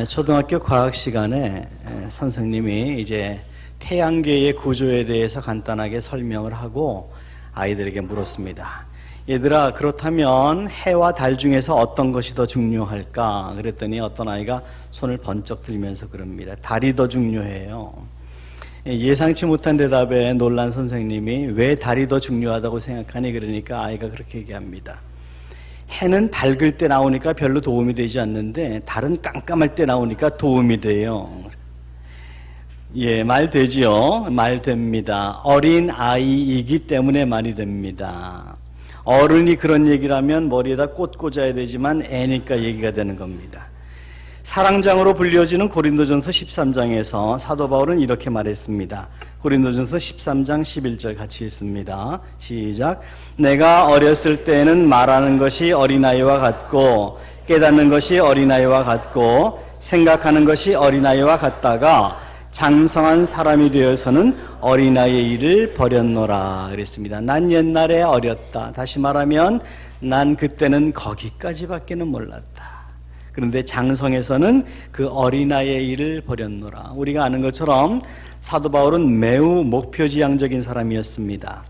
초등학교 과학 시간에 선생님이 이제 태양계의 구조에 대해서 간단하게 설명을 하고 아이들에게 물었습니다. 얘들아, 그렇다면 해와 달 중에서 어떤 것이 더 중요할까? 그랬더니 어떤 아이가 손을 번쩍 들면서 그럽니다. 달이 더 중요해요. 예상치 못한 대답에 놀란 선생님이 왜 달이 더 중요하다고 생각하니? 그러니까 아이가 그렇게 얘기합니다. 해는 밝을 때 나오니까 별로 도움이 되지 않는데 달은 깜깜할 때 나오니까 도움이 돼요. 예, 말 되지요? 말 됩니다. 어린 아이이기 때문에 말이 됩니다. 어른이 그런 얘기를 하면 머리에다 꽃 꽂아야 되지만 애니까 얘기가 되는 겁니다. 사랑장으로 불려지는 고린도전서 13장에서 사도 바울은 이렇게 말했습니다. 고린도전서 13장 11절 같이 읽습니다. 시작. 내가 어렸을 때는 말하는 것이 어린아이와 같고 깨닫는 것이 어린아이와 같고 생각하는 것이 어린아이와 같다가 장성한 사람이 되어서는 어린아이의 일을 버렸노라 그랬습니다. 난 옛날에 어렸다. 다시 말하면 난 그때는 거기까지밖에는 몰랐다. 그런데 장성에서는 그 어린아이의 일을 버렸노라. 우리가 아는 것처럼 사도 바울은 매우 목표지향적인 사람이었습니다.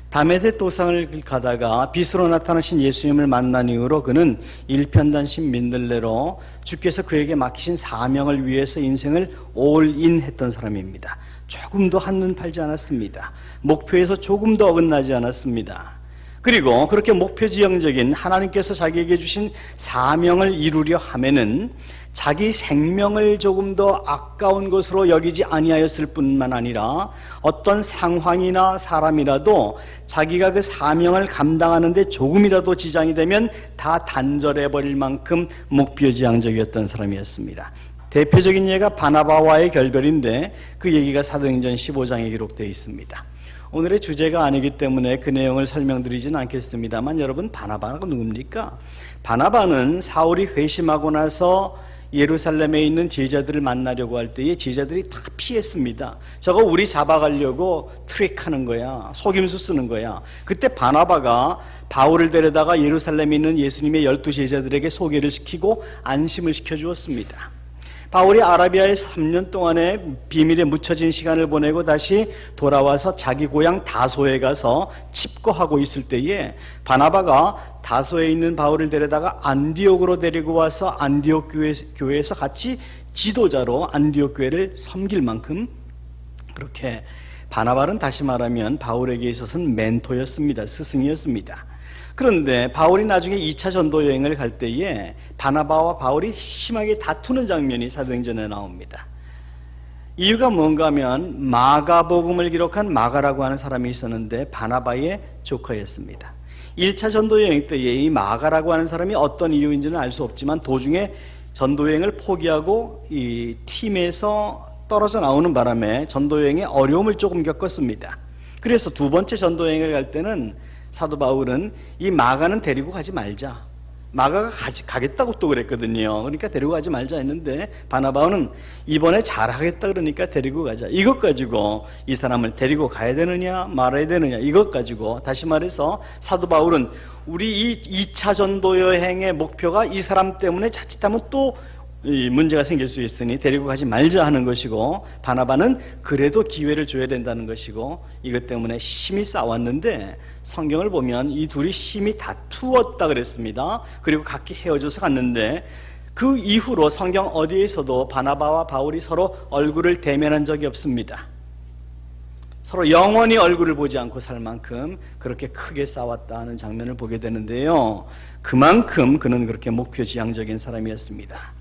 다메섹 도상을 가다가 빛으로 나타나신 예수님을 만난 이후로 그는 일편단심 민들레로 주께서 그에게 맡기신 사명을 위해서 인생을 올인했던 사람입니다. 조금도 한눈 팔지 않았습니다. 목표에서 조금도 어긋나지 않았습니다. 그리고 그렇게 목표지향적인 하나님께서 자기에게 주신 사명을 이루려 하면은 자기 생명을 조금 더 아까운 것으로 여기지 아니하였을 뿐만 아니라 어떤 상황이나 사람이라도 자기가 그 사명을 감당하는데 조금이라도 지장이 되면 다 단절해버릴 만큼 목표지향적이었던 사람이었습니다. 대표적인 예가 바나바와의 결별인데 그 얘기가 사도행전 15장에 기록되어 있습니다. 오늘의 주제가 아니기 때문에 그 내용을 설명드리지는 않겠습니다만 여러분, 바나바가 누굽니까? 바나바는 사울이 회심하고 나서 예루살렘에 있는 제자들을 만나려고 할 때에 제자들이 다 피했습니다. 저거 우리 잡아가려고 트릭하는 거야. 속임수 쓰는 거야. 그때 바나바가 바울을 데려다가 예루살렘에 있는 예수님의 12 제자들에게 소개를 시키고 안심을 시켜주었습니다. 바울이 아라비아에 3년 동안의 비밀에 묻혀진 시간을 보내고 다시 돌아와서 자기 고향 다소에 가서 칩거하고 있을 때에 바나바가 다소에 있는 바울을 데려다가 안디옥으로 데리고 와서 안디옥 교회에서 같이 지도자로 안디옥 교회를 섬길 만큼 그렇게 바나바는 다시 말하면 바울에게 있어서는 멘토였습니다. 스승이었습니다. 그런데 바울이 나중에 2차 전도 여행을 갈 때에 바나바와 바울이 심하게 다투는 장면이 사도행전에 나옵니다. 이유가 뭔가 하면 마가복음을 기록한 마가라고 하는 사람이 있었는데 바나바의 조카였습니다. 1차 전도 여행 때에 이 마가라고 하는 사람이 어떤 이유인지는 알 수 없지만 도중에 전도 여행을 포기하고 이 팀에서 떨어져 나오는 바람에 전도 여행에 어려움을 조금 겪었습니다. 그래서 두 번째 전도 여행을 갈 때는 사도 바울은 이 마가는 데리고 가지 말자. 마가가 가겠다고 또 그랬거든요. 그러니까 데리고 가지 말자 했는데 바나바는 이번에 잘하겠다 그러니까 데리고 가자. 이것 가지고 이 사람을 데리고 가야 되느냐 말아야 되느냐 이것 가지고 다시 말해서 사도 바울은 우리 이 2차 전도 여행의 목표가 이 사람 때문에 자칫하면 또 문제가 생길 수 있으니 데리고 가지 말자 하는 것이고 바나바는 그래도 기회를 줘야 된다는 것이고 이것 때문에 심히 싸웠는데 성경을 보면 이 둘이 심히 다투었다 그랬습니다. 그리고 각기 헤어져서 갔는데 그 이후로 성경 어디에서도 바나바와 바울이 서로 얼굴을 대면한 적이 없습니다. 서로 영원히 얼굴을 보지 않고 살 만큼 그렇게 크게 싸웠다 하는 장면을 보게 되는데요. 그만큼 그는 그렇게 목표지향적인 사람이었습니다.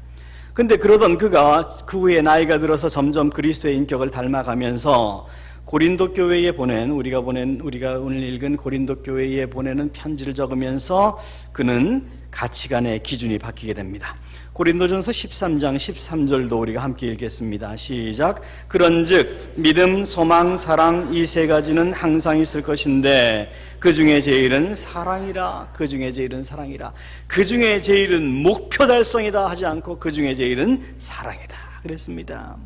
근데 그러던 그가 그 후에 나이가 들어서 점점 그리스도의 인격을 닮아가면서 고린도 교회에 우리가 오늘 읽은 고린도 교회에 보내는 편지를 적으면서 그는 가치관의 기준이 바뀌게 됩니다. 고린도전서 13장 13절도 우리가 함께 읽겠습니다. 시작. 그런즉 믿음, 소망, 사랑 이 세 가지는 항상 있을 것인데 그 중에 제일은 사랑이라. 그 중에 제일은 사랑이라. 그 중에 제일은 목표 달성이다 하지 않고 그 중에 제일은 사랑이다 그랬습니다.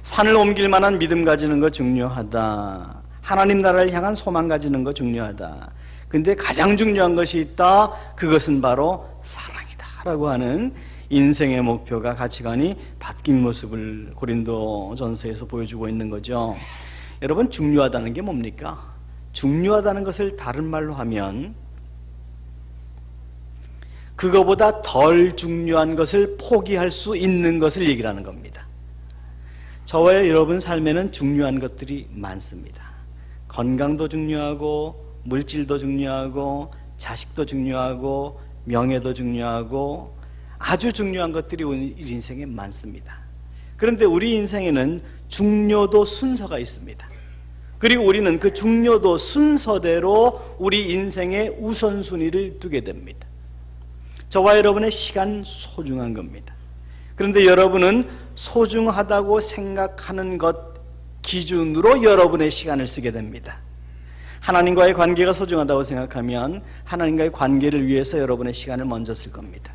산을 옮길 만한 믿음 가지는 거 중요하다. 하나님 나라를 향한 소망 가지는 거 중요하다. 근데 가장 중요한 것이 있다. 그것은 바로 사랑이다 라고 하는 인생의 목표가 가치관이 바뀐 모습을 고린도전서에서 보여주고 있는 거죠. 여러분, 중요하다는 게 뭡니까? 중요하다는 것을 다른 말로 하면 그거보다 덜 중요한 것을 포기할 수 있는 것을 얘기를 하는 겁니다. 저와 여러분 삶에는 중요한 것들이 많습니다. 건강도 중요하고 물질도 중요하고 자식도 중요하고 명예도 중요하고 아주 중요한 것들이 우리 인생에 많습니다. 그런데 우리 인생에는 중요도 순서가 있습니다. 그리고 우리는 그 중요도 순서대로 우리 인생의 우선순위를 두게 됩니다. 저와 여러분의 시간 소중한 겁니다. 그런데 여러분은 소중하다고 생각하는 것 기준으로 여러분의 시간을 쓰게 됩니다. 하나님과의 관계가 소중하다고 생각하면 하나님과의 관계를 위해서 여러분의 시간을 먼저 쓸 겁니다.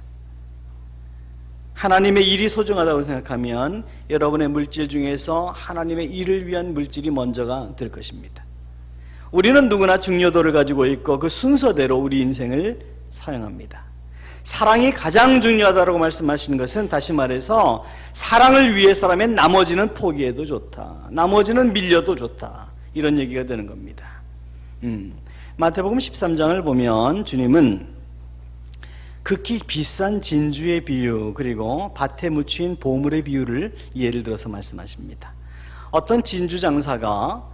하나님의 일이 소중하다고 생각하면 여러분의 물질 중에서 하나님의 일을 위한 물질이 먼저가 될 것입니다. 우리는 누구나 중요도를 가지고 있고 그 순서대로 우리 인생을 사용합니다. 사랑이 가장 중요하다고 말씀하시는 것은 다시 말해서 사랑을 위해서라면 나머지는 포기해도 좋다, 나머지는 밀려도 좋다, 이런 얘기가 되는 겁니다. 마태복음 13장을 보면 주님은 극히 비싼 진주의 비유 그리고 밭에 묻힌 보물의 비유를 예를 들어서 말씀하십니다. 어떤 진주 장사가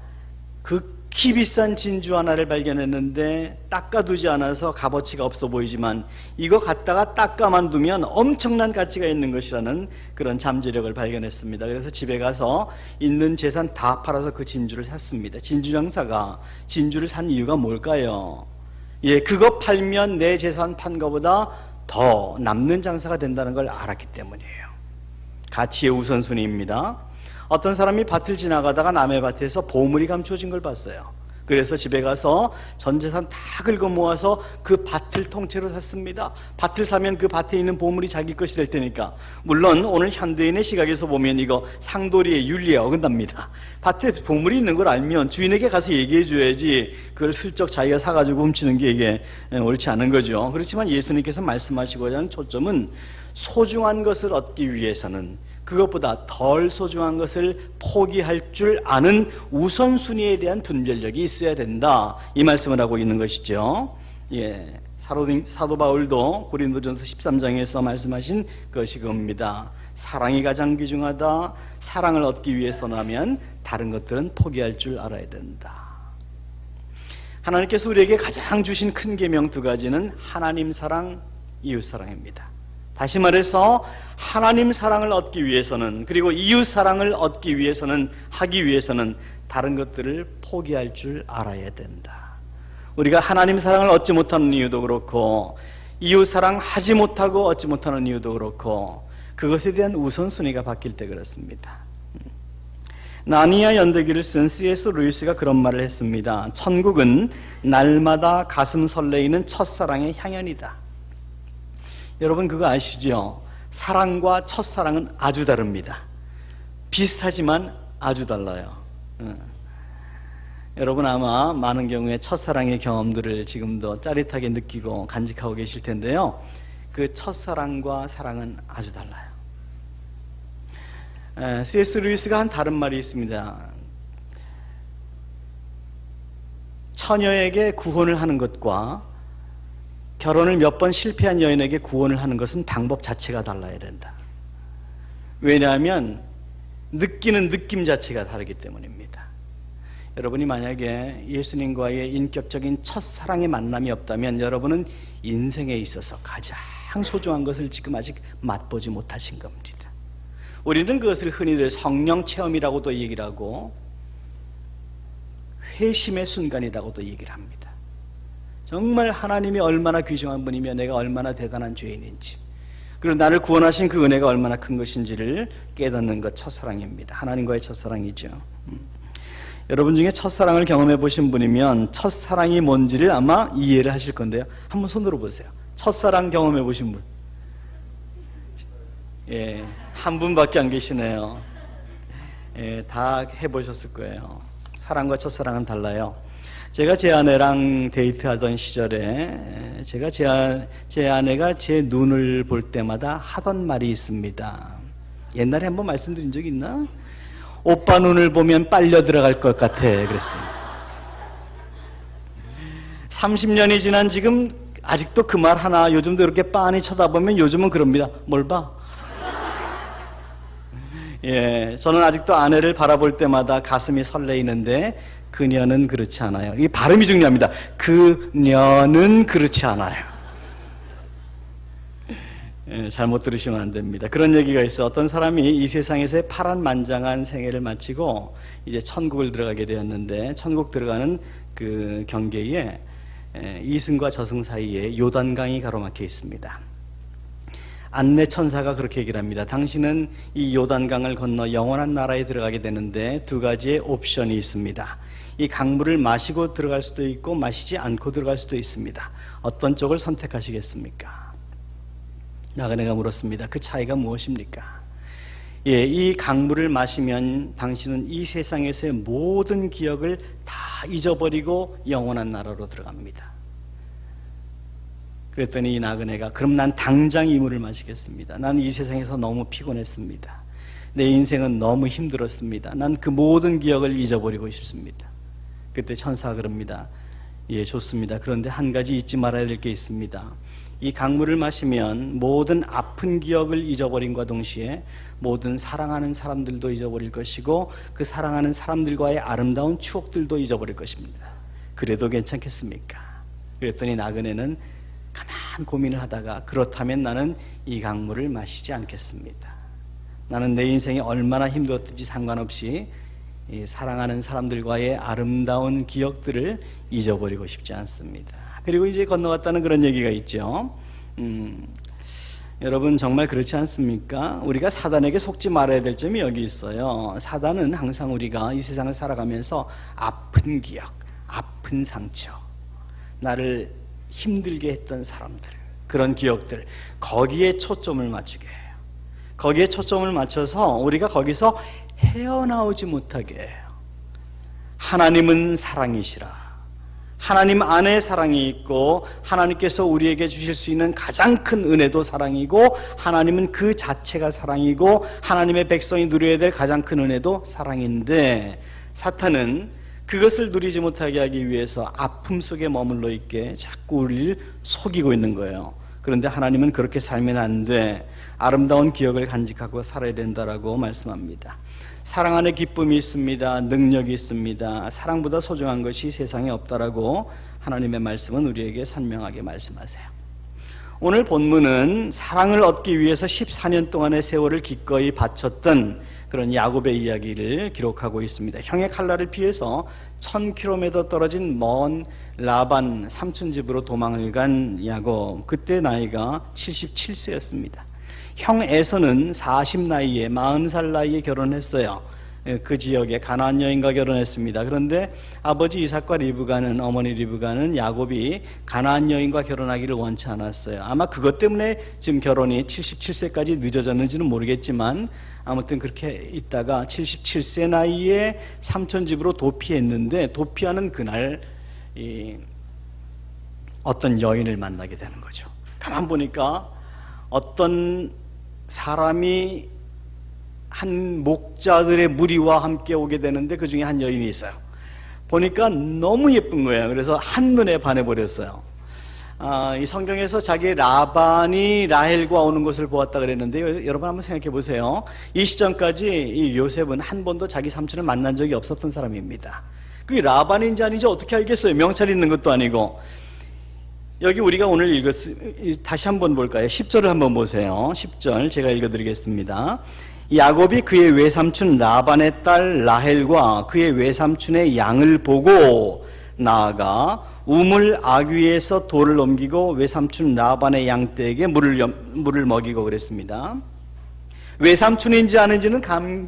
극히 비싼 진주 하나를 발견했는데 닦아두지 않아서 값어치가 없어 보이지만 이거 갖다가 닦아만 두면 엄청난 가치가 있는 것이라는 그런 잠재력을 발견했습니다. 그래서 집에 가서 있는 재산 다 팔아서 그 진주를 샀습니다. 진주 장사가 진주를 산 이유가 뭘까요? 그거 팔면 내 재산 판 것보다 더 남는 장사가 된다는 걸 알았기 때문이에요. 가치의 우선순위입니다. 어떤 사람이 밭을 지나가다가 남의 밭에서 보물이 감추어진 걸 봤어요. 그래서 집에 가서 전 재산 다 긁어 모아서 그 밭을 통째로 샀습니다. 밭을 사면 그 밭에 있는 보물이 자기 것이 될 테니까. 물론 오늘 현대인의 시각에서 보면 이거 상도리의 윤리에 어긋납니다. 밭에 보물이 있는 걸 알면 주인에게 가서 얘기해 줘야지 그걸 슬쩍 자기가 사가지고 훔치는 게 이게 옳지 않은 거죠. 그렇지만 예수님께서 말씀하시고자 하는 초점은 소중한 것을 얻기 위해서는 그것보다 덜 소중한 것을 포기할 줄 아는 우선순위에 대한 분별력이 있어야 된다, 이 말씀을 하고 있는 것이죠. 사도 바울도 고린도전서 13장에서 말씀하신 것이 그겁니다. 사랑이 가장 귀중하다. 사랑을 얻기 위해서라면 다른 것들은 포기할 줄 알아야 된다. 하나님께서 우리에게 가장 주신 큰 계명 두 가지는 하나님 사랑, 이웃 사랑입니다. 다시 말해서 하나님 사랑을 얻기 위해서는, 그리고 이웃 사랑을 얻기 위해서는, 하기 위해서는 다른 것들을 포기할 줄 알아야 된다. 우리가 하나님 사랑을 얻지 못하는 이유도 그렇고 이웃 사랑 하지 못하고 얻지 못하는 이유도 그렇고 그것에 대한 우선순위가 바뀔 때 그렇습니다. 나니아 연대기를 쓴 C.S. 루이스가 그런 말을 했습니다. 천국은 날마다 가슴 설레이는 첫사랑의 향연이다. 여러분 그거 아시죠? 사랑과 첫사랑은 아주 다릅니다. 비슷하지만 아주 달라요. 여러분 아마 많은 경우에 첫사랑의 경험들을 지금도 짜릿하게 느끼고 간직하고 계실 텐데요. 그 첫사랑과 사랑은 아주 달라요. C.S. 루이스가 한 다른 말이 있습니다. 처녀에게 구혼을 하는 것과 결혼을 몇 번 실패한 여인에게 구원을 하는 것은 방법 자체가 달라야 된다. 왜냐하면 느끼는 느낌 자체가 다르기 때문입니다. 여러분이 만약에 예수님과의 인격적인 첫사랑의 만남이 없다면 여러분은 인생에 있어서 가장 소중한 것을 지금 아직 맛보지 못하신 겁니다. 우리는 그것을 흔히들 성령 체험이라고도 얘기를 하고 회심의 순간이라고도 얘기를 합니다. 정말 하나님이 얼마나 귀중한 분이며 내가 얼마나 대단한 죄인인지, 그리고 나를 구원하신 그 은혜가 얼마나 큰 것인지를 깨닫는 것, 첫사랑입니다. 하나님과의 첫사랑이죠. 여러분 중에 첫사랑을 경험해 보신 분이면 첫사랑이 뭔지를 아마 이해를 하실 건데요. 한번 손들어 보세요. 첫사랑 경험해 보신 분. 한 분밖에 안 계시네요. 다 해보셨을 거예요. 사랑과 첫사랑은 달라요. 제가 제 아내랑 데이트하던 시절에 제 아내가 제 눈을 볼 때마다 하던 말이 있습니다. 옛날에 한번 말씀드린 적 있나? 오빠 눈을 보면 빨려 들어갈 것 같아 그랬습니다. 30년이 지난 지금 아직도 그 말 하나 요즘도 이렇게 빤히 쳐다보면 요즘은 그럽니다. 뭘 봐? 예, 저는 아직도 아내를 바라볼 때마다 가슴이 설레이는데 그녀는 그렇지 않아요. 이 발음이 중요합니다. 그녀는 그렇지 않아요. 예, 잘못 들으시면 안 됩니다. 그런 얘기가 있어요. 어떤 사람이 이 세상에서의 파란만장한 생애를 마치고 이제 천국을 들어가게 되었는데, 천국 들어가는 그 경계에 이승과 저승 사이에 요단강이 가로막혀 있습니다. 안내 천사가 그렇게 얘기를 합니다. 당신은 이 요단강을 건너 영원한 나라에 들어가게 되는데 두 가지의 옵션이 있습니다. 이 강물을 마시고 들어갈 수도 있고 마시지 않고 들어갈 수도 있습니다. 어떤 쪽을 선택하시겠습니까? 나그네가 물었습니다. 그 차이가 무엇입니까? 예, 이 강물을 마시면 당신은 이 세상에서의 모든 기억을 다 잊어버리고 영원한 나라로 들어갑니다. 그랬더니 이 나그네가 그럼 난 당장 이 물을 마시겠습니다. 나는 이 세상에서 너무 피곤했습니다. 내 인생은 너무 힘들었습니다. 난 그 모든 기억을 잊어버리고 싶습니다. 그때 천사가 그럽니다. 예, 좋습니다. 그런데 한 가지 잊지 말아야 될 게 있습니다. 이 강물을 마시면 모든 아픈 기억을 잊어버림과 동시에 모든 사랑하는 사람들도 잊어버릴 것이고 그 사랑하는 사람들과의 아름다운 추억들도 잊어버릴 것입니다. 그래도 괜찮겠습니까? 그랬더니 나그네는 가만 고민을 하다가 그렇다면 나는 이 강물을 마시지 않겠습니다. 나는 내 인생이 얼마나 힘들었든지 상관없이 이 사랑하는 사람들과의 아름다운 기억들을 잊어버리고 싶지 않습니다. 그리고 이제 건너갔다는 그런 얘기가 있죠. 여러분 정말 그렇지 않습니까? 우리가 사단에게 속지 말아야 될 점이 여기 있어요. 사단은 항상 우리가 이 세상을 살아가면서 아픈 기억, 아픈 상처, 나를 힘들게 했던 사람들, 그런 기억들, 거기에 초점을 맞추게 해요. 거기에 초점을 맞춰서 우리가 거기서 헤어나오지 못하게 해요. 하나님은 사랑이시라. 하나님 안에 사랑이 있고 하나님께서 우리에게 주실 수 있는 가장 큰 은혜도 사랑이고 하나님은 그 자체가 사랑이고 하나님의 백성이 누려야 될 가장 큰 은혜도 사랑인데 사탄은 그것을 누리지 못하게 하기 위해서 아픔 속에 머물러 있게 자꾸 우리를 속이고 있는 거예요. 그런데 하나님은 그렇게 살면 안 돼. 아름다운 기억을 간직하고 살아야 된다라고 말씀합니다. 사랑 안에 기쁨이 있습니다. 능력이 있습니다. 사랑보다 소중한 것이 세상에 없다라고 하나님의 말씀은 우리에게 선명하게 말씀하세요. 오늘 본문은 사랑을 얻기 위해서 14년 동안의 세월을 기꺼이 바쳤던 그런 야곱의 이야기를 기록하고 있습니다. 형의 칼날을 피해서 1000km 떨어진 먼 라반 삼촌 집으로 도망을 간 야곱, 그때 나이가 77세였습니다. 형 에서는 40나이에 40살 나이에 결혼했어요. 그 지역의 가나안 여인과 결혼했습니다. 그런데 아버지 이삭과 리브가는, 어머니 리브가는 야곱이 가나안 여인과 결혼하기를 원치 않았어요. 아마 그것 때문에 지금 결혼이 77세까지 늦어졌는지는 모르겠지만 아무튼 그렇게 있다가 77세 나이에 삼촌 집으로 도피했는데 도피하는 그날 어떤 여인을 만나게 되는 거죠. 가만 보니까 어떤 사람이 한 목자들의 무리와 함께 오게 되는데 그 중에 한 여인이 있어요. 보니까 너무 예쁜 거예요. 그래서 한눈에 반해버렸어요. 이 성경에서 자기 라반이 라헬과 오는 것을 보았다 그랬는데 여러분 한번 생각해 보세요. 이 시점까지 이 요셉은 한 번도 자기 삼촌을 만난 적이 없었던 사람입니다. 그게 라반인지 아닌지 어떻게 알겠어요? 명찰 있는 것도 아니고. 여기 우리가 오늘 다시 한번 볼까요? 10절을 한번 보세요. 10절 제가 읽어드리겠습니다. 야곱이 그의 외삼촌 라반의 딸 라헬과 그의 외삼촌의 양을 보고 나아가 우물 아귀에서 돌을 옮기고 외삼촌 라반의 양떼에게 물을 먹이고 그랬습니다. 외삼촌인지 아닌지는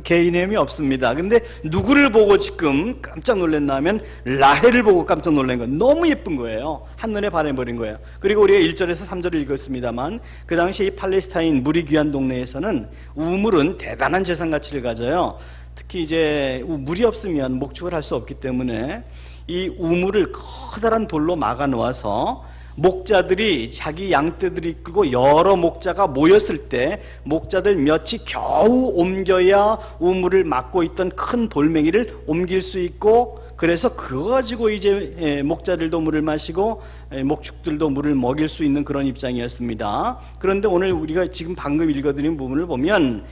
개인음이 없습니다. 근데 누구를 보고 지금 깜짝 놀랐나 하면 라헬을 보고 깜짝 놀란 거예요. 너무 예쁜 거예요. 한눈에 반해버린 거예요. 그리고 우리가 1절에서 3절을 읽었습니다만 그 당시 이 팔레스타인 물이 귀한 동네에서는 우물은 대단한 재산 가치를 가져요. 특히 이제 물이 없으면 목축을 할 수 없기 때문에 이 우물을 커다란 돌로 막아 놓아서 목자들이 자기 양떼들이 끌고 여러 목자가 모였을 때 목자들 몇이 겨우 옮겨야 우물을 막고 있던 큰 돌멩이를 옮길 수 있고, 그래서 그거 가지고 이제 목자들도 물을 마시고 목축들도 물을 먹일 수 있는 그런 입장이었습니다. 그런데 오늘 우리가 지금 방금 읽어드린 부분을 보면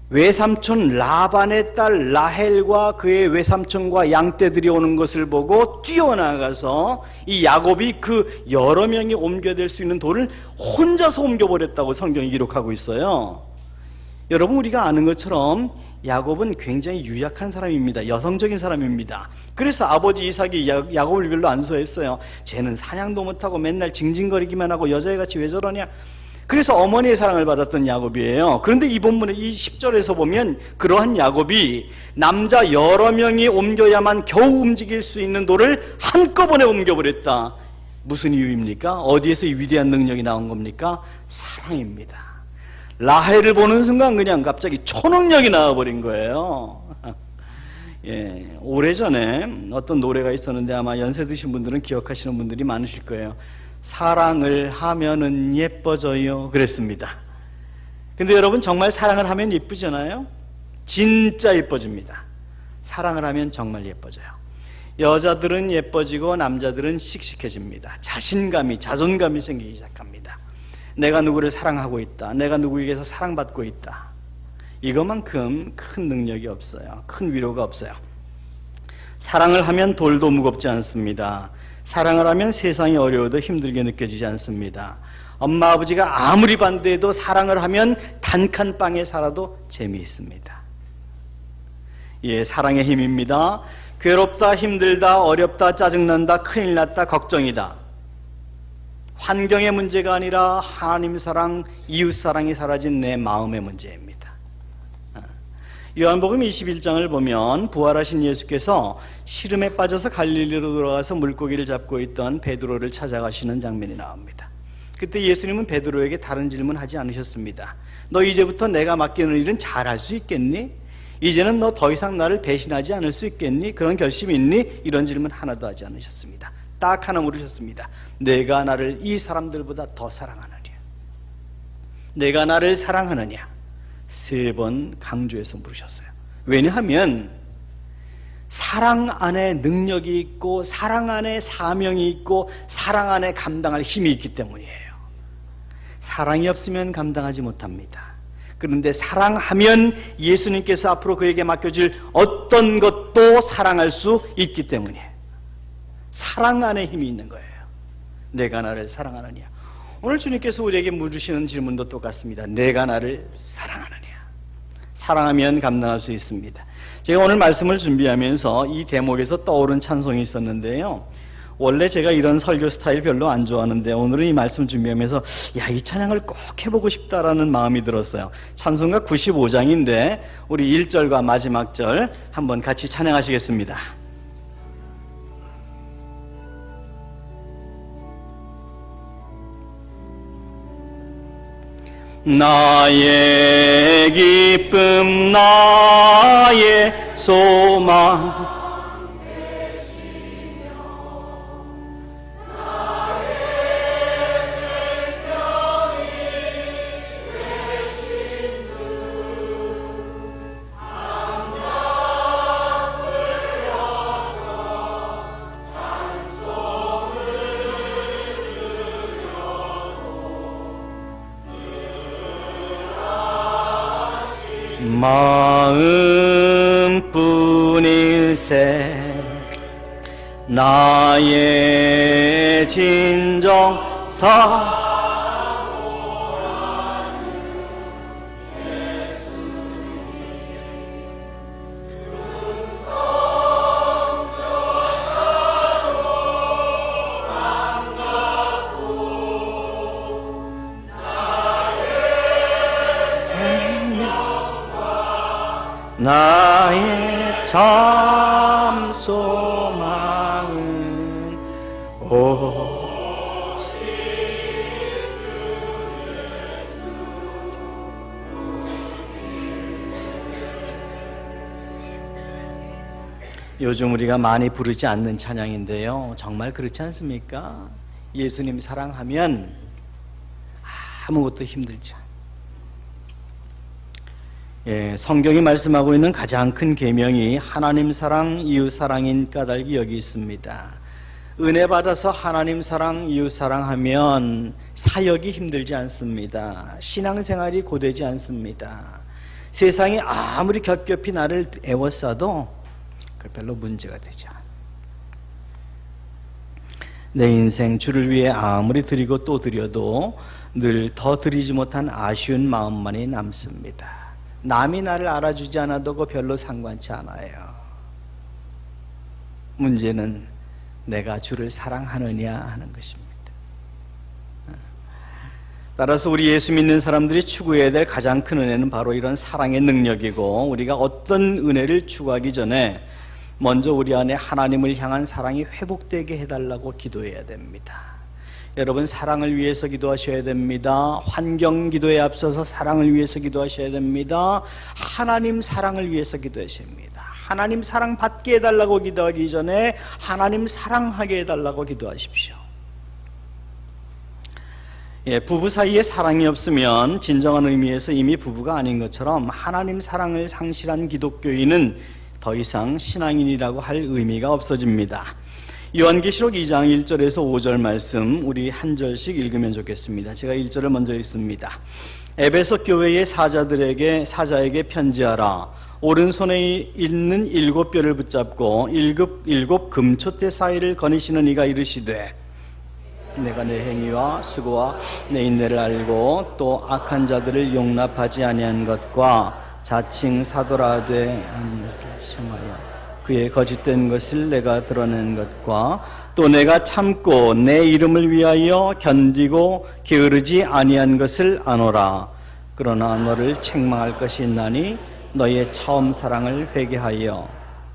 외삼촌 라반의 딸 라헬과 그의 외삼촌과 양떼들이 오는 것을 보고 뛰어나가서 이 야곱이 그 여러 명이 옮겨댈 수 있는 돌을 혼자서 옮겨버렸다고 성경이 기록하고 있어요. 여러분, 우리가 아는 것처럼 야곱은 굉장히 유약한 사람입니다. 여성적인 사람입니다. 그래서 아버지 이삭이 야곱을 별로 안 좋아했어요. 쟤는 사냥도 못하고 맨날 징징거리기만 하고 여자애같이 왜 저러냐. 그래서 어머니의 사랑을 받았던 야곱이에요. 그런데 이 본문의 이 10절에서 보면 그러한 야곱이 남자 여러 명이 옮겨야만 겨우 움직일 수 있는 돌을 한꺼번에 옮겨버렸다. 무슨 이유입니까? 어디에서 이 위대한 능력이 나온 겁니까? 사랑입니다. 라헬을 보는 순간 그냥 갑자기 초능력이 나와버린 거예요. 예, 오래전에 어떤 노래가 있었는데 아마 연세 드신 분들은 기억하시는 분들이 많으실 거예요. 사랑을 하면은 예뻐져요, 그랬습니다. 근데 여러분, 정말 사랑을 하면 예쁘잖아요. 진짜 예뻐집니다. 사랑을 하면 정말 예뻐져요. 여자들은 예뻐지고 남자들은 씩씩해집니다. 자신감이, 자존감이 생기기 시작합니다. 내가 누구를 사랑하고 있다, 내가 누구에게서 사랑받고 있다, 이것만큼 큰 능력이 없어요. 큰 위로가 없어요. 사랑을 하면 돌도 무겁지 않습니다. 사랑을 하면 세상이 어려워도 힘들게 느껴지지 않습니다. 엄마 아버지가 아무리 반대해도 사랑을 하면 단칸방에 살아도 재미있습니다. 예, 사랑의 힘입니다. 괴롭다, 힘들다, 어렵다, 짜증난다, 큰일 났다, 걱정이다, 환경의 문제가 아니라 하나님 사랑, 이웃 사랑이 사라진 내 마음의 문제입니다. 요한복음 21장을 보면 부활하신 예수께서 시름에 빠져서 갈릴리로 돌아가서 물고기를 잡고 있던 베드로를 찾아가시는 장면이 나옵니다. 그때 예수님은 베드로에게 다른 질문 하지 않으셨습니다. 너 이제부터 내가 맡기는 일은 잘할 수 있겠니? 이제는 너 더 이상 나를 배신하지 않을 수 있겠니? 그런 결심이 있니? 이런 질문 하나도 하지 않으셨습니다. 딱 하나 물으셨습니다. 내가 나를 이 사람들보다 더 사랑하느냐? 내가 나를 사랑하느냐? 3번 강조해서 물으셨어요. 왜냐하면 사랑 안에 능력이 있고 사랑 안에 사명이 있고 사랑 안에 감당할 힘이 있기 때문이에요. 사랑이 없으면 감당하지 못합니다. 그런데 사랑하면 예수님께서 앞으로 그에게 맡겨질 어떤 것도 사랑할 수 있기 때문이에요. 사랑 안에 힘이 있는 거예요. 내가 나를 사랑하느냐? 오늘 주님께서 우리에게 물으시는 질문도 똑같습니다. 내가 나를 사랑하느냐? 사랑하면 감당할 수 있습니다. 제가 오늘 말씀을 준비하면서 이 대목에서 떠오른 찬송이 있었는데요, 원래 제가 이런 설교 스타일 별로 안 좋아하는데 오늘은 이 말씀 준비하면서 이 찬양을 꼭 해보고 싶다라는 마음이 들었어요. 찬송가 95장인데 우리 1절과 마지막 절 한번 같이 찬양하시겠습니다. 나의 기쁨, 나의 소망, 마음뿐일세 나의 진정사 나의 참 소망은 오직 요즘 우리가 많이 부르지 않는 찬양인데요, 정말 그렇지 않습니까? 예수님 사랑하면 아무것도 힘들지 않아요. 성경이 말씀하고 있는 가장 큰 계명이 하나님 사랑, 이웃 사랑인 까닭이 여기 있습니다. 은혜 받아서 하나님 사랑, 이웃 사랑하면 사역이 힘들지 않습니다. 신앙생활이 고되지 않습니다. 세상이 아무리 겹겹이 나를 애워싸도 별로 문제가 되지 않아요. 내 인생 주를 위해 아무리 드리고 또 드려도 늘 더 드리지 못한 아쉬운 마음만이 남습니다. 남이 나를 알아주지 않아도 그거 별로 상관치 않아요. 문제는 내가 주를 사랑하느냐 하는 것입니다. 따라서 우리 예수 믿는 사람들이 추구해야 될 가장 큰 은혜는 바로 이런 사랑의 능력이고, 우리가 어떤 은혜를 추구하기 전에 먼저 우리 안에 하나님을 향한 사랑이 회복되게 해달라고 기도해야 됩니다. 여러분, 사랑을 위해서 기도하셔야 됩니다. 환경 기도에 앞서서 사랑을 위해서 기도하셔야 됩니다. 하나님 사랑을 위해서 기도하셔야 됩니다. 하나님 사랑 받게 해달라고 기도하기 전에 하나님 사랑하게 해달라고 기도하십시오. 부부 사이에 사랑이 없으면 진정한 의미에서 이미 부부가 아닌 것처럼 하나님 사랑을 상실한 기독교인은 더 이상 신앙인이라고 할 의미가 없어집니다. 요한계시록 2장 1절에서 5절 말씀 우리 한 절씩 읽으면 좋겠습니다. 제가 1절을 먼저 읽습니다. 에베소 교회의 사자에게 편지하라. 오른손에 있는 7뼈를 붙잡고 일곱 금촛대 사이를 거니시는 이가 이르시되, 내가 내 행위와 수고와 내 인내를 알고 또 악한 자들을 용납하지 아니한 것과 자칭 사도라 되 시험하여 그의 거짓된 것을 내가 드러낸 것과 또 내가 참고 내 이름을 위하여 견디고 게으르지 아니한 것을 아노라. 그러나 너를 책망할 것이 있나니 너의 처음 사랑을 회개하여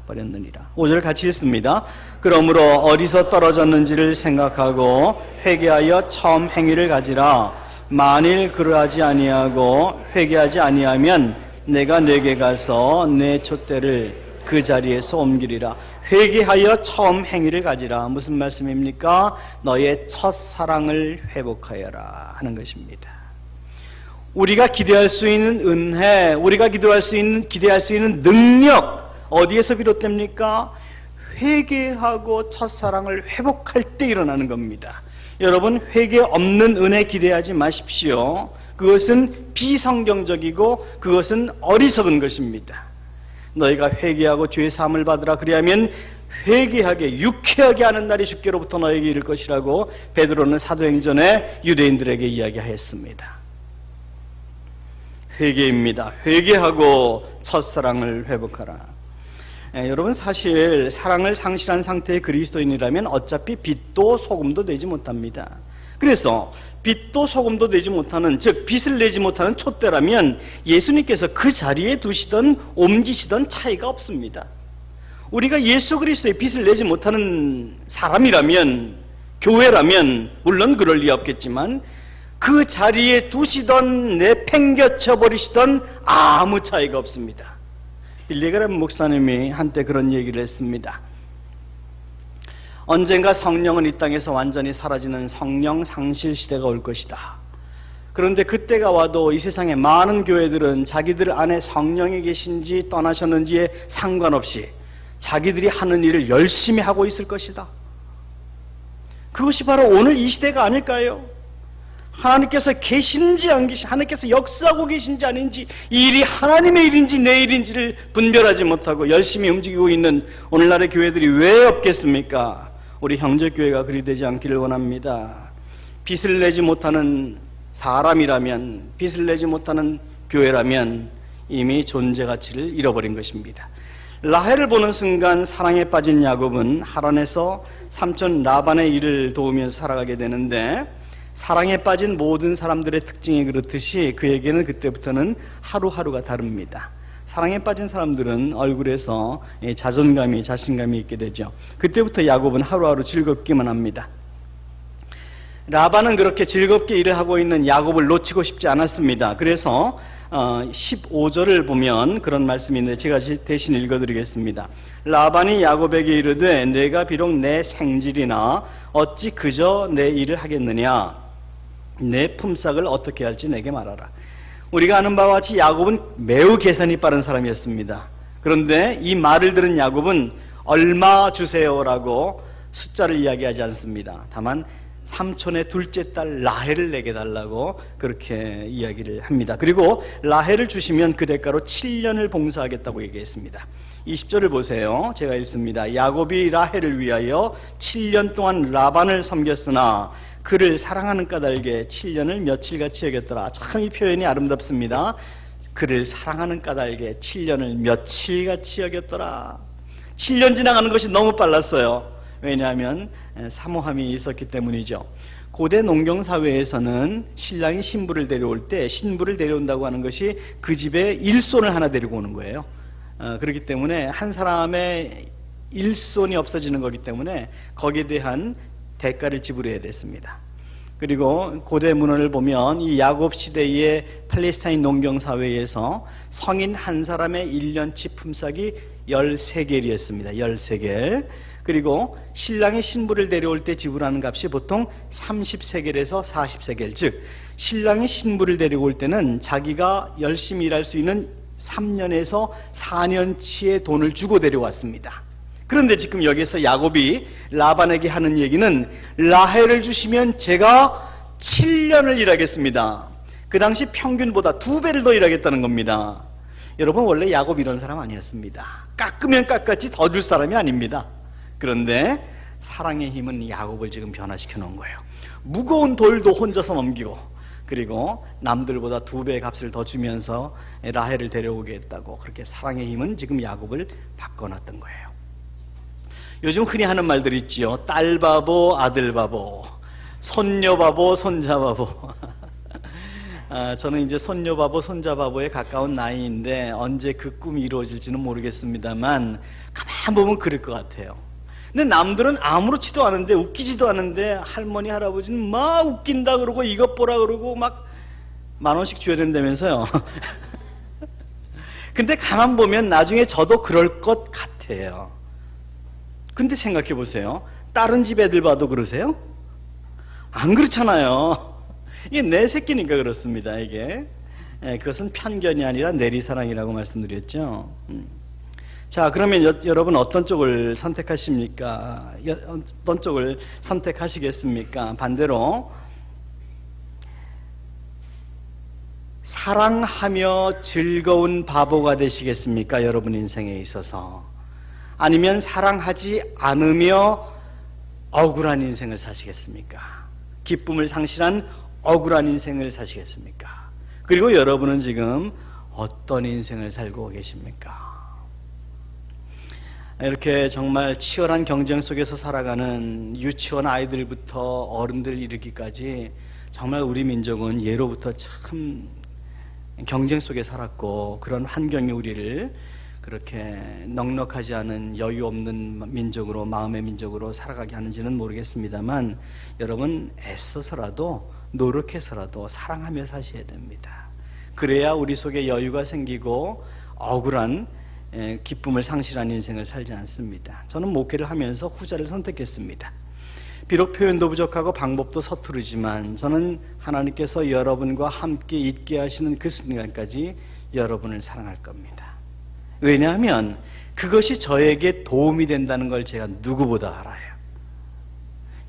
버렸느니라. 5절 같이 읽습니다. 그러므로 어디서 떨어졌는지를 생각하고 회개하여 처음 행위를 가지라. 만일 그러하지 아니하고 회개하지 아니하면 내가 내게 가서 내 촛대를 그 자리에서 옮기리라. 회개하여 처음 행위를 가지라. 무슨 말씀입니까? 너의 첫사랑을 회복하여라 하는 것입니다. 우리가 기대할 수 있는 은혜, 우리가 기대할 수 있는 능력, 어디에서 비롯됩니까? 회개하고 첫사랑을 회복할 때 일어나는 겁니다. 여러분, 회개 없는 은혜 기대하지 마십시오. 그것은 비성경적이고 그것은 어리석은 것입니다. 너희가 회개하고 죄 사함을 받으라. 그리하면 회개하게 유쾌하게 하는 날이 주께로부터 너에게 이를 것이라고 베드로는 사도행전에 유대인들에게 이야기하였습니다. 회개입니다. 회개하고 첫사랑을 회복하라. 여러분, 사실 사랑을 상실한 상태의 그리스도인이라면 어차피 빛도 소금도 되지 못합니다. 그래서 빛도 소금도 되지 못하는, 즉 빛을 내지 못하는 촛대라면 예수님께서 그 자리에 두시던 옮기시던 차이가 없습니다. 우리가 예수 그리스도의 빛을 내지 못하는 사람이라면, 교회라면 물론 그럴 리 없겠지만 그 자리에 두시던 내팽겨쳐 버리시던 아무 차이가 없습니다. 빌리 그램 목사님이 한때 그런 얘기를 했습니다. 언젠가 성령은 이 땅에서 완전히 사라지는 성령 상실 시대가 올 것이다. 그런데 그때가 와도 이 세상의 많은 교회들은 자기들 안에 성령이 계신지 떠나셨는지에 상관없이 자기들이 하는 일을 열심히 하고 있을 것이다. 그것이 바로 오늘 이 시대가 아닐까요? 하나님께서 계신지 안 계신지, 하나님께서 역사하고 계신지 아닌지, 이 일이 하나님의 일인지 내 일인지를 분별하지 못하고 열심히 움직이고 있는 오늘날의 교회들이 왜 없겠습니까? 우리 형제교회가 그리 되지 않기를 원합니다. 빛을 내지 못하는 사람이라면, 빛을 내지 못하는 교회라면 이미 존재 가치를 잃어버린 것입니다. 라헬을 보는 순간 사랑에 빠진 야곱은 하란에서 삼촌 라반의 일을 도우면서 살아가게 되는데, 사랑에 빠진 모든 사람들의 특징이 그렇듯이 그에게는 그때부터는 하루하루가 다릅니다. 사랑에 빠진 사람들은 얼굴에서 자존감이, 자신감이 있게 되죠. 그때부터 야곱은 하루하루 즐겁기만 합니다. 라반은 그렇게 즐겁게 일을 하고 있는 야곱을 놓치고 싶지 않았습니다. 그래서 15절을 보면 그런 말씀이 있는데 제가 대신 읽어드리겠습니다. 라반이 야곱에게 이르되 내가 비록 내 생질이나 어찌 그저 내 일을 하겠느냐. 내 품삯을 어떻게 할지 내게 말하라. 우리가 아는 바와 같이 야곱은 매우 계산이 빠른 사람이었습니다. 그런데 이 말을 들은 야곱은 얼마 주세요라고 숫자를 이야기하지 않습니다. 다만 삼촌의 둘째 딸 라헬을 내게 달라고 그렇게 이야기를 합니다. 그리고 라헬을 주시면 그 대가로 7년을 봉사하겠다고 얘기했습니다. 20절을 보세요. 제가 읽습니다. 야곱이 라헬을 위하여 7년 동안 라반을 섬겼으나 그를 사랑하는 까닭에 7년을 며칠같이 여겼더라. 참 이 표현이 아름답습니다. 그를 사랑하는 까닭에 7년을 며칠같이 여겼더라. 7년 지나가는 것이 너무 빨랐어요. 왜냐하면 사모함이 있었기 때문이죠. 고대 농경사회에서는 신랑이 신부를 데려올 때 신부를 데려온다고 하는 것이 그 집에 일손을 하나 데리고 오는 거예요. 그렇기 때문에 한 사람의 일손이 없어지는 거기 때문에 거기에 대한 대가를 지불해야 됐습니다. 그리고 고대 문헌을 보면 이 야곱 시대의 팔레스타인 농경사회에서 성인 한 사람의 1년치 품삯이 13겔이었습니다. 13겔. 그리고 신랑이 신부를 데려올 때 지불하는 값이 보통 30세겔에서 40세겔, 즉 신랑이 신부를 데려올 때는 자기가 열심히 일할 수 있는 3년에서 4년치의 돈을 주고 데려왔습니다. 그런데 지금 여기서 야곱이 라반에게 하는 얘기는 라헬을 주시면 제가 7년을 일하겠습니다. 그 당시 평균보다 2배를 더 일하겠다는 겁니다. 여러분, 원래 야곱 이런 사람 아니었습니다. 깎으면 깎았지 더 줄 사람이 아닙니다. 그런데 사랑의 힘은 야곱을 지금 변화시켜 놓은 거예요. 무거운 돌도 혼자서 넘기고, 그리고 남들보다 2배의 값을 더 주면서 라헬을 데려오게 했다고, 그렇게 사랑의 힘은 지금 야곱을 바꿔놨던 거예요. 요즘 흔히 하는 말들 있지요. 딸 바보, 아들 바보, 손녀 바보, 손자 바보. 저는 이제 손녀 바보, 손자 바보에 가까운 나이인데 언제 그 꿈이 이루어질지는 모르겠습니다만 가만 보면 그럴 것 같아요. 근데 남들은 아무렇지도 않은데, 웃기지도 않은데 할머니 할아버지는 막 웃긴다 그러고 이것 보라 그러고 막 10,000원씩 줘야 된다면서요. 근데 가만 보면 나중에 저도 그럴 것 같아요. 근데 생각해 보세요. 다른 집 애들 봐도 그러세요? 안 그렇잖아요. 이게 내 새끼니까 그렇습니다. 이게 그것은 편견이 아니라 내리사랑이라고 말씀드렸죠. 자, 그러면 여러분 어떤 쪽을 선택하십니까? 어떤 쪽을 선택하시겠습니까? 반대로 사랑하며 즐거운 바보가 되시겠습니까? 여러분 인생에 있어서. 아니면 사랑하지 않으며 억울한 인생을 사시겠습니까? 기쁨을 상실한 억울한 인생을 사시겠습니까? 그리고 여러분은 지금 어떤 인생을 살고 계십니까? 이렇게 정말 치열한 경쟁 속에서 살아가는 유치원 아이들부터 어른들 이르기까지 정말 우리 민족은 예로부터 참 경쟁 속에 살았고, 그런 환경이 우리를 그렇게 넉넉하지 않은 여유 없는 민족으로, 마음의 민족으로 살아가게 하는지는 모르겠습니다만 여러분 애써서라도, 노력해서라도 사랑하며 사셔야 됩니다. 그래야 우리 속에 여유가 생기고 억울한 기쁨을 상실한 인생을 살지 않습니다. 저는 목회를 하면서 후자를 선택했습니다. 비록 표현도 부족하고 방법도 서투르지만 저는 하나님께서 여러분과 함께 있게 하시는 그 순간까지 여러분을 사랑할 겁니다. 왜냐하면 그것이 저에게 도움이 된다는 걸 제가 누구보다 알아요.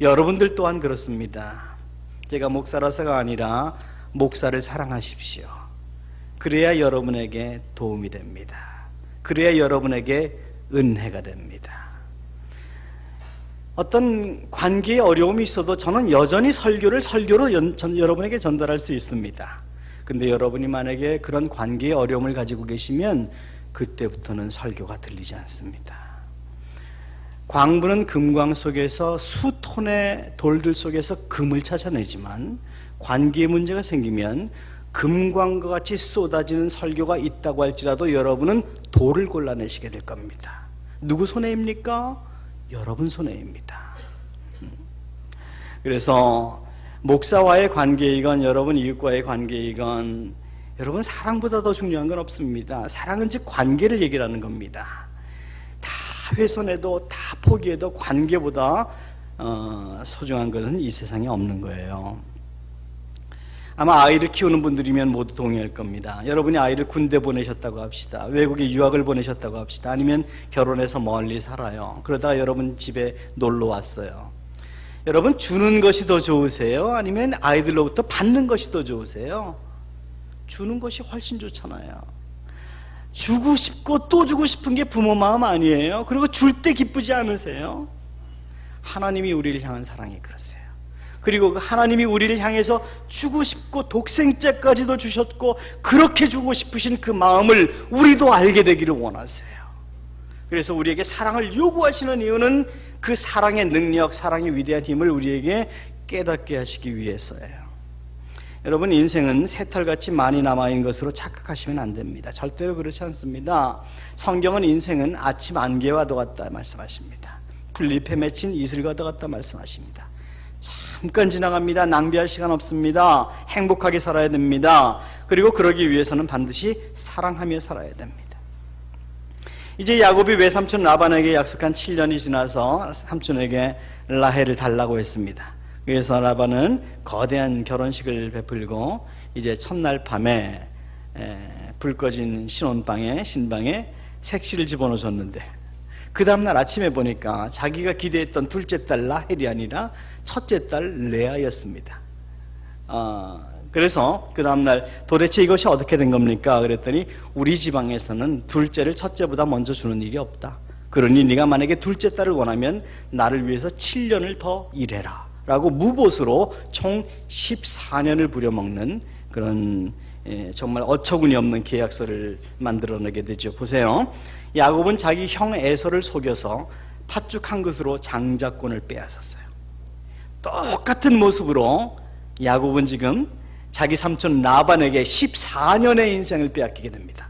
여러분들 또한 그렇습니다. 제가 목사라서가 아니라 목사를 사랑하십시오. 그래야 여러분에게 도움이 됩니다. 그래야 여러분에게 은혜가 됩니다. 어떤 관계에 어려움이 있어도 저는 여전히 설교로 여러분에게 전달할 수 있습니다. 근데 여러분이 만약에 그런 관계에 어려움을 가지고 계시면 그때부터는 설교가 들리지 않습니다. 광부는 금광 속에서 수톤의 돌들 속에서 금을 찾아내지만 관계에 문제가 생기면 금광과 같이 쏟아지는 설교가 있다고 할지라도 여러분은 돌을 골라내시게 될 겁니다. 누구 손해입니까? 여러분 손해입니다. 그래서 목사와의 관계이건 여러분 이웃과의 관계이건 여러분, 사랑보다 더 중요한 건 없습니다. 사랑은 즉 관계를 얘기하는 겁니다. 다 훼손해도 다 포기해도 관계보다 소중한 것은 이 세상에 없는 거예요. 아마 아이를 키우는 분들이면 모두 동의할 겁니다. 여러분이 아이를 군대 보내셨다고 합시다. 외국에 유학을 보내셨다고 합시다. 아니면 결혼해서 멀리 살아요. 그러다가 여러분 집에 놀러 왔어요. 여러분, 주는 것이 더 좋으세요? 아니면 아이들로부터 받는 것이 더 좋으세요? 주는 것이 훨씬 좋잖아요. 주고 싶고 또 주고 싶은 게 부모 마음 아니에요? 그리고 줄 때 기쁘지 않으세요? 하나님이 우리를 향한 사랑이 그러세요. 그리고 그 하나님이 우리를 향해서 주고 싶고 독생자까지도 주셨고 그렇게 주고 싶으신 그 마음을 우리도 알게 되기를 원하세요. 그래서 우리에게 사랑을 요구하시는 이유는 그 사랑의 능력, 사랑의 위대한 힘을 우리에게 깨닫게 하시기 위해서예요. 여러분, 인생은 새털같이 많이 남아있는 것으로 착각하시면 안 됩니다. 절대로 그렇지 않습니다. 성경은 인생은 아침 안개와도 같다 말씀하십니다. 풀잎에 맺힌 이슬과도 같다 말씀하십니다. 잠깐 지나갑니다. 낭비할 시간 없습니다. 행복하게 살아야 됩니다. 그리고 그러기 위해서는 반드시 사랑하며 살아야 됩니다. 이제 야곱이 외삼촌 라반에게 약속한 7년이 지나서 삼촌에게 라헬을 달라고 했습니다. 그래서 라반은 거대한 결혼식을 베풀고 이제 첫날 밤에 불 꺼진 신방에 색시를 집어넣어줬는데 그 다음날 아침에 보니까 자기가 기대했던 둘째 딸 라헬이 아니라 첫째 딸 레아였습니다. 그래서 그 다음날 도대체 이것이 어떻게 된 겁니까? 그랬더니 우리 지방에서는 둘째를 첫째보다 먼저 주는 일이 없다. 그러니 네가 만약에 둘째 딸을 원하면 나를 위해서 7년을 더 일해라 라고 무보수로 총 14년을 부려먹는 그런 정말 어처구니 없는 계약서를 만들어내게 되죠. 보세요. 야곱은 자기 형 에서를 속여서 팥죽 한 그릇으로 장자권을 빼앗았어요. 똑같은 모습으로 야곱은 지금 자기 삼촌 라반에게 14년의 인생을 빼앗기게 됩니다.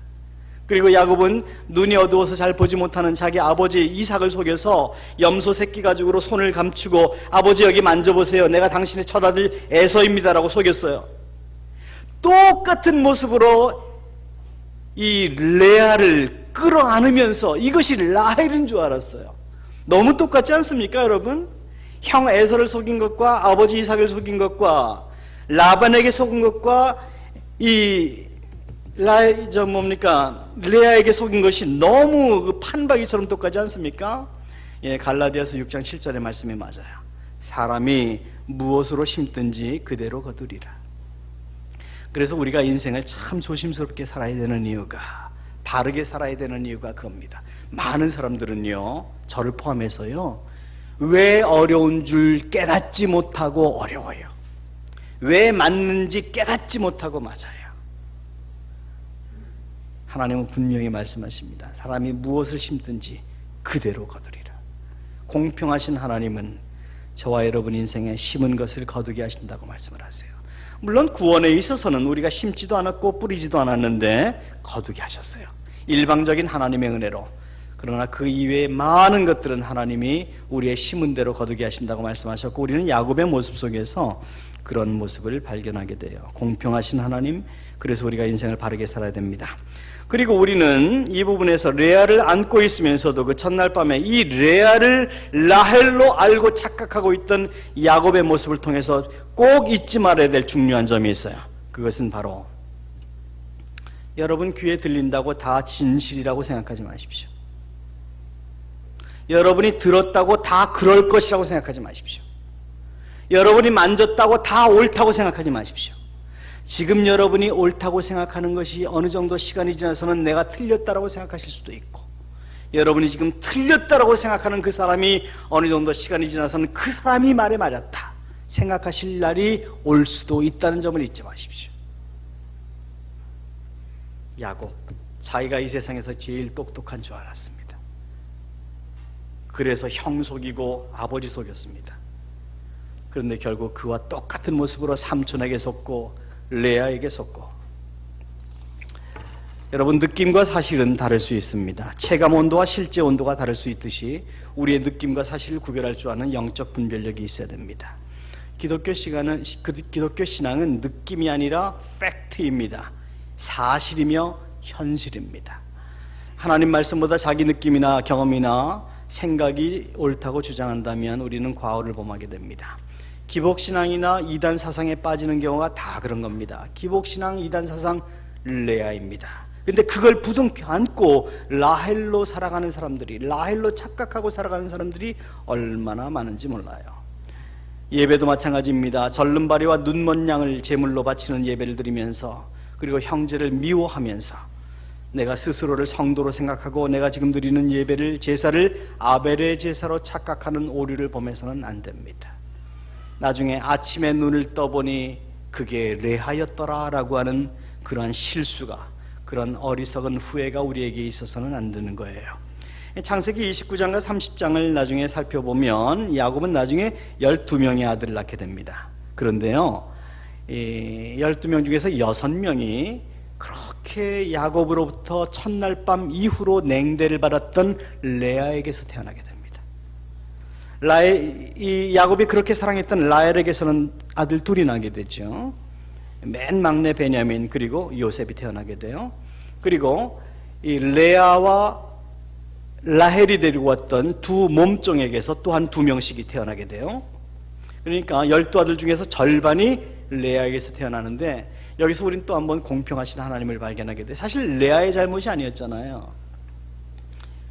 그리고 야곱은 눈이 어두워서 잘 보지 못하는 자기 아버지 이삭을 속여서 염소 새끼 가죽으로 손을 감추고 아버지 여기 만져보세요. 내가 당신의 첫아들 에서입니다라고 속였어요. 똑같은 모습으로 이 레아를 끌어안으면서 이것이 라헬인 줄 알았어요. 너무 똑같지 않습니까, 여러분? 형 에서를 속인 것과 아버지 이삭을 속인 것과 라반에게 속은 것과 이 레아에게 속인 것이 너무 그 판박이처럼 똑같지 않습니까? 예, 갈라디아서 6장 7절의 말씀이 맞아요. 사람이 무엇으로 심든지 그대로 거두리라. 그래서 우리가 인생을 참 조심스럽게 살아야 되는 이유가, 바르게 살아야 되는 이유가 그겁니다. 많은 사람들은요, 저를 포함해서요, 왜 어려운 줄 깨닫지 못하고 어려워요. 왜 맞는지 깨닫지 못하고 맞아요. 하나님은 분명히 말씀하십니다. 사람이 무엇을 심든지 그대로 거두리라. 공평하신 하나님은 저와 여러분 인생에 심은 것을 거두게 하신다고 말씀을 하세요. 물론 구원에 있어서는 우리가 심지도 않았고 뿌리지도 않았는데 거두게 하셨어요. 일방적인 하나님의 은혜로. 그러나 그 이외의 많은 것들은 하나님이 우리의 심은 대로 거두게 하신다고 말씀하셨고, 우리는 야곱의 모습 속에서 그런 모습을 발견하게 돼요. 공평하신 하나님, 그래서 우리가 인생을 바르게 살아야 됩니다. 그리고 우리는 이 부분에서 레아를 안고 있으면서도 그 첫날 밤에 이 레아를 라헬로 알고 착각하고 있던 야곱의 모습을 통해서 꼭 잊지 말아야 될 중요한 점이 있어요. 그것은 바로 여러분 귀에 들린다고 다 진실이라고 생각하지 마십시오. 여러분이 들었다고 다 그럴 것이라고 생각하지 마십시오. 여러분이 만졌다고 다 옳다고 생각하지 마십시오. 지금 여러분이 옳다고 생각하는 것이 어느 정도 시간이 지나서는 내가 틀렸다라고 생각하실 수도 있고, 여러분이 지금 틀렸다라고 생각하는 그 사람이 어느 정도 시간이 지나서는 그 사람이 말에 맞았다 생각하실 날이 올 수도 있다는 점을 잊지 마십시오. 야곱, 자기가 이 세상에서 제일 똑똑한 줄 알았습니다. 그래서 형 속이고 아버지 속였습니다. 그런데 결국 그와 똑같은 모습으로 삼촌에게 속고 레아에게 속고. 여러분, 느낌과 사실은 다를 수 있습니다. 체감 온도와 실제 온도가 다를 수 있듯이 우리의 느낌과 사실을 구별할 줄 아는 영적 분별력이 있어야 됩니다. 기독교 신앙은 느낌이 아니라 팩트입니다. 사실이며 현실입니다. 하나님 말씀보다 자기 느낌이나 경험이나 생각이 옳다고 주장한다면 우리는 과오를 범하게 됩니다. 기복신앙이나 이단 사상에 빠지는 경우가 다 그런 겁니다. 기복신앙, 이단 사상, 레아입니다. 근데 그걸 부둥켜 안고 라헬로 살아가는 사람들이, 라헬로 착각하고 살아가는 사람들이 얼마나 많은지 몰라요. 예배도 마찬가지입니다. 절름발이와 눈먼 양을 제물로 바치는 예배를 드리면서, 그리고 형제를 미워하면서 내가 스스로를 성도로 생각하고 내가 지금 드리는 예배를, 제사를 아벨의 제사로 착각하는 오류를 범해서는 안 됩니다. 나중에 아침에 눈을 떠보니 그게 레하였더라 라고 하는 그러한 실수가, 그런 어리석은 후회가 우리에게 있어서는 안 되는 거예요. 창세기 29장과 30장을 나중에 살펴보면 야곱은 나중에 12명의 아들을 낳게 됩니다. 그런데요, 12명 중에서 6명이 그렇게 야곱으로부터 첫날 밤 이후로 냉대를 받았던 레아에게서 태어나게 됩니다. 이 야곱이 그렇게 사랑했던 라헬에게서는 아들 둘이 나게 되죠. 맨 막내 베냐민, 그리고 요셉이 태어나게 돼요. 그리고 이 레아와 라헬이 데리고 왔던 두 몸종에게서 또한 2명씩이 태어나게 돼요. 그러니까 12아들 중에서 절반이 레아에게서 태어나는데, 여기서 우리는 또 한번 공평하신 하나님을 발견하게 돼요. 사실 레아의 잘못이 아니었잖아요.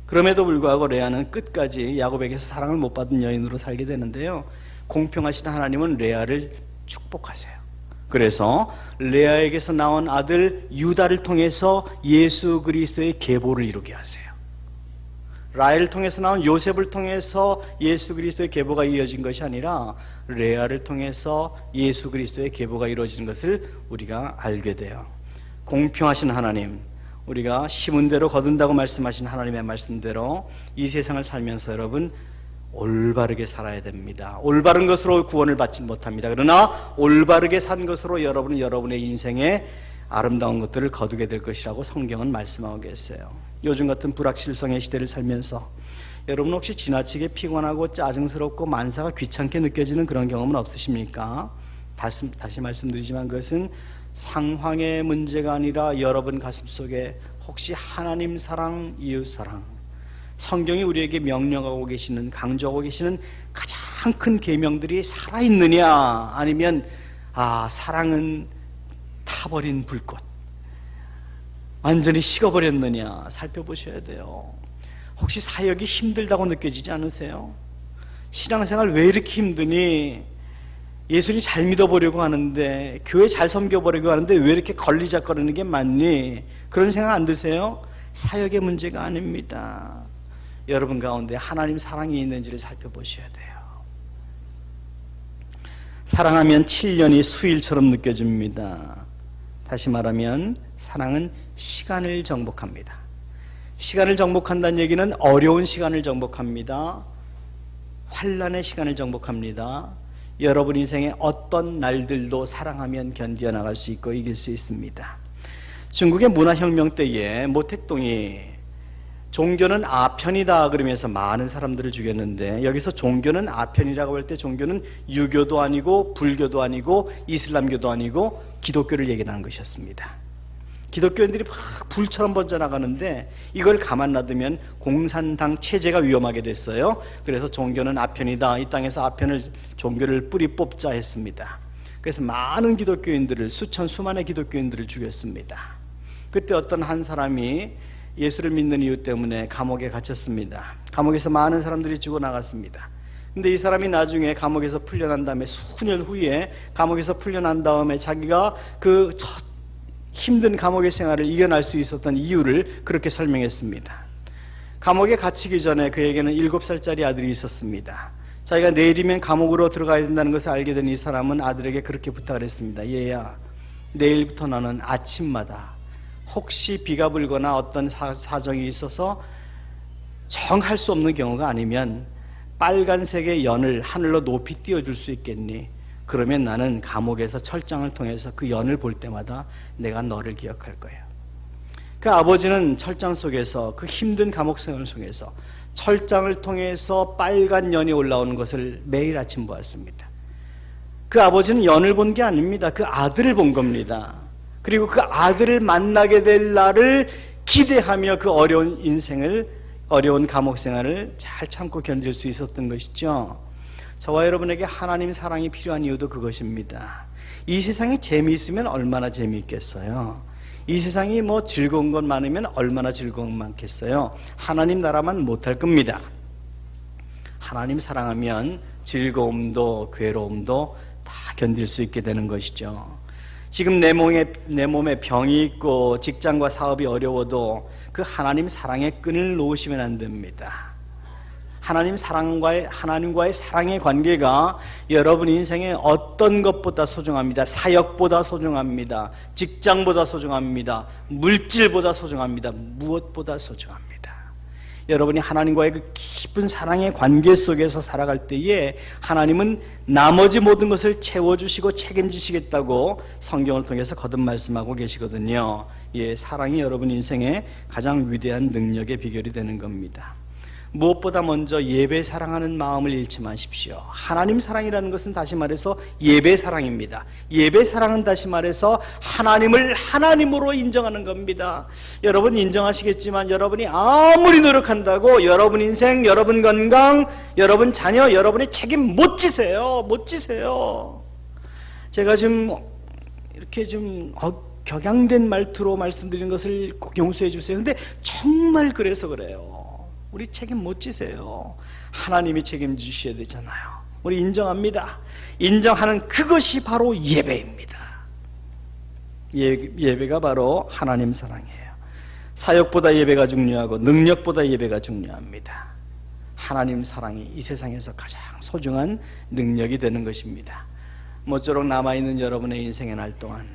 그럼에도 불구하고 레아는 끝까지 야곱에게서 사랑을 못 받은 여인으로 살게 되는데요, 공평하신 하나님은 레아를 축복하세요. 그래서 레아에게서 나온 아들 유다를 통해서 예수 그리스도의 계보를 이루게 하세요. 라헬을 통해서 나온 요셉을 통해서 예수 그리스도의 계보가 이어진 것이 아니라 레아를 통해서 예수 그리스도의 계보가 이루어지는 것을 우리가 알게 돼요. 공평하신 하나님, 우리가 심은 대로 거둔다고 말씀하신 하나님의 말씀대로 이 세상을 살면서 여러분 올바르게 살아야 됩니다. 올바른 것으로 구원을 받지 못합니다. 그러나 올바르게 산 것으로 여러분은 여러분의 인생에 아름다운 것들을 거두게 될 것이라고 성경은 말씀하고 계세요. 요즘 같은 불확실성의 시대를 살면서 여러분 혹시 지나치게 피곤하고 짜증스럽고 만사가 귀찮게 느껴지는 그런 경험은 없으십니까? 다시 말씀드리지만 그것은 상황의 문제가 아니라 여러분 가슴속에 혹시 하나님 사랑, 이웃 사랑, 성경이 우리에게 명령하고 계시는, 강조하고 계시는 가장 큰 계명들이 살아있느냐, 아니면 사랑은 타버린 불꽃, 완전히 식어버렸느냐 살펴보셔야 돼요. 혹시 사역이 힘들다고 느껴지지 않으세요? 신앙생활 왜 이렇게 힘드니? 예수님 잘 믿어보려고 하는데, 교회 잘 섬겨보려고 하는데 왜 이렇게 걸리적거리는 게 많니? 그런 생각 안 드세요? 사역의 문제가 아닙니다. 여러분 가운데 하나님 사랑이 있는지를 살펴보셔야 돼요. 사랑하면 7년이 수일처럼 느껴집니다. 다시 말하면 사랑은 시간을 정복합니다. 시간을 정복한다는 얘기는 어려운 시간을 정복합니다. 환난의 시간을 정복합니다. 여러분 인생의 어떤 날들도 사랑하면 견뎌나갈 수 있고 이길 수 있습니다. 중국의 문화혁명 때에 모택동이 종교는 아편이다 그러면서 많은 사람들을 죽였는데, 여기서 종교는 아편이라고 할 때 종교는 유교도 아니고 불교도 아니고 이슬람교도 아니고 기독교를 얘기하는 것이었습니다. 기독교인들이 막 불처럼 번져나가는데 이걸 가만 놔두면 공산당 체제가 위험하게 됐어요. 그래서 종교는 아편이다, 이 땅에서 아편을, 종교를 뿌리 뽑자 했습니다. 그래서 많은 기독교인들을, 수만의 기독교인들을 죽였습니다. 그때 어떤 한 사람이 예수를 믿는 이유 때문에 감옥에 갇혔습니다. 감옥에서 많은 사람들이 죽어나갔습니다. 근데 이 사람이 나중에 감옥에서 풀려난 다음에, 수년 후에 감옥에서 풀려난 다음에 자기가 그 첫 힘든 감옥의 생활을 이겨낼 수 있었던 이유를 그렇게 설명했습니다. 감옥에 갇히기 전에 그에게는 7살짜리 아들이 있었습니다. 자기가 내일이면 감옥으로 들어가야 된다는 것을 알게 된 이 사람은 아들에게 그렇게 부탁을 했습니다. 얘야, 내일부터 너는 아침마다 혹시 비가 불거나 어떤 사정이 있어서 정할 수 없는 경우가 아니면 빨간색의 연을 하늘로 높이 띄워줄 수 있겠니? 그러면 나는 감옥에서 철장을 통해서 그 연을 볼 때마다 내가 너를 기억할 거야. 그 아버지는 철장 속에서, 그 힘든 감옥 생활 속에서 철장을 통해서 빨간 연이 올라오는 것을 매일 아침 보았습니다. 그 아버지는 연을 본 게 아닙니다. 그 아들을 본 겁니다. 그리고 그 아들을 만나게 될 날을 기대하며 그 어려운 인생을, 어려운 감옥 생활을 잘 참고 견딜 수 있었던 것이죠. 저와 여러분에게 하나님 사랑이 필요한 이유도 그것입니다. 이 세상이 재미있으면 얼마나 재미있겠어요. 이 세상이 뭐 즐거운 것 많으면 얼마나 즐거운 것 많겠어요. 하나님 나라만 못할 겁니다. 하나님 사랑하면 즐거움도 괴로움도 다 견딜 수 있게 되는 것이죠. 지금 내 몸에 병이 있고 직장과 사업이 어려워도 그 하나님 사랑의 끈을 놓으시면 안 됩니다. 하나님과의 사랑의 관계가 여러분 인생에 어떤 것보다 소중합니다. 사역보다 소중합니다. 직장보다 소중합니다. 물질보다 소중합니다. 무엇보다 소중합니다. 여러분이 하나님과의 그 깊은 사랑의 관계 속에서 살아갈 때에 하나님은 나머지 모든 것을 채워주시고 책임지시겠다고 성경을 통해서 거듭 말씀하고 계시거든요. 예, 사랑이 여러분 인생의 가장 위대한 능력의 비결이 되는 겁니다. 무엇보다 먼저 예배 사랑하는 마음을 잃지 마십시오. 하나님 사랑이라는 것은 다시 말해서 예배 사랑입니다. 예배 사랑은 다시 말해서 하나님을 하나님으로 인정하는 겁니다. 여러분 인정하시겠지만 여러분이 아무리 노력한다고 여러분 인생, 여러분 건강, 여러분 자녀, 여러분의 책임 못 지세요. 못 지세요. 제가 지금 이렇게 좀 격양된 말투로 말씀드리는 것을 꼭 용서해 주세요. 근데 정말 그래서 그래요. 우리 책임 못 지세요. 하나님이 책임지셔야 되잖아요. 우리 인정합니다. 인정하는 그것이 바로 예배입니다. 예배가 바로 하나님 사랑이에요. 사역보다 예배가 중요하고 능력보다 예배가 중요합니다. 하나님 사랑이 이 세상에서 가장 소중한 능력이 되는 것입니다. 모쪼록 남아있는 여러분의 인생의 날 동안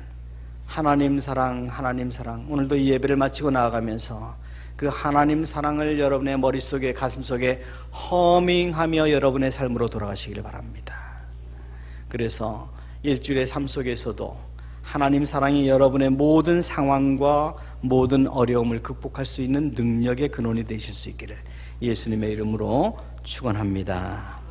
하나님 사랑, 하나님 사랑, 오늘도 이 예배를 마치고 나아가면서 그 하나님 사랑을 여러분의 머릿속에, 가슴속에 허밍하며 여러분의 삶으로 돌아가시길 바랍니다. 그래서 일주일의 삶 속에서도 하나님 사랑이 여러분의 모든 상황과 모든 어려움을 극복할 수 있는 능력의 근원이 되실 수 있기를 예수님의 이름으로 축원합니다.